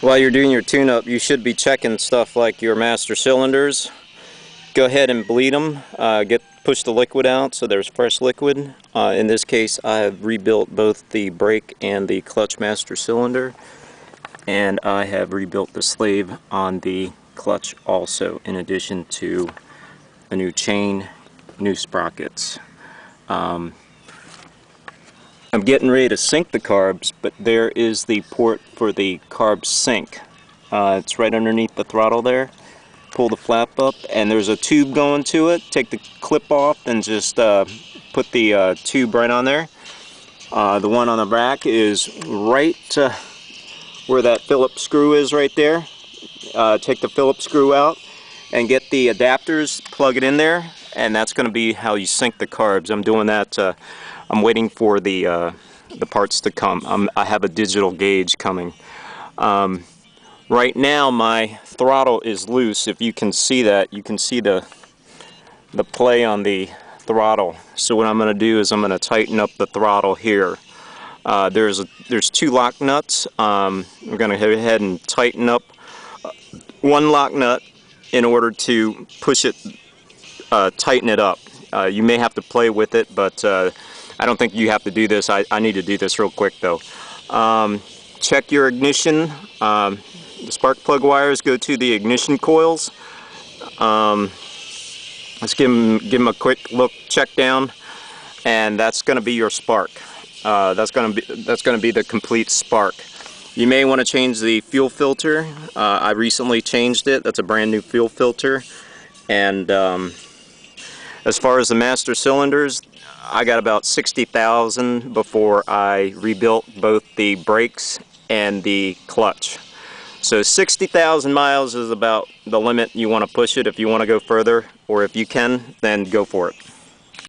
While you're doing your tune-up, you should be checking stuff like your master cylinders. Go ahead and bleed them. Push the liquid out so there's fresh liquid. In this case, I have rebuilt both the brake and the clutch master cylinder, and I have rebuilt the slave on the clutch also, in addition to a new chain, new sprockets. I'm getting ready to sync the carbs, but there is the port for the carb sync. It's right underneath the throttle there. Pull the flap up, and there's a tube going to it. Take the clip off and just put the tube right on there. The one on the back is right where that Phillips screw is right there. Take the Phillips screw out and get the adapters, plug it in there, and that's going to be how you sync the carbs. I'm doing that. I'm waiting for the parts to come. I have a digital gauge coming. Right now my throttle is loose. If you can see that, you can see the play on the throttle. So what I'm going to do is I'm going to tighten up the throttle here. There's two lock nuts. We're going to go ahead and tighten up one lock nut in order to push it, tighten it up. You may have to play with it, but I don't think you have to do this. I need to do this real quick though. Check your ignition. The spark plug wires go to the ignition coils. Let's give them a quick look, check down, and that's going to be your spark. That's going to be the complete spark. You may want to change the fuel filter. I recently changed it. That's a brand new fuel filter. And as far as the master cylinders, I got about 60,000 before I rebuilt both the brakes and the clutch. So 60,000 miles is about the limit you want to push it. If you want to go further, or if you can, then go for it.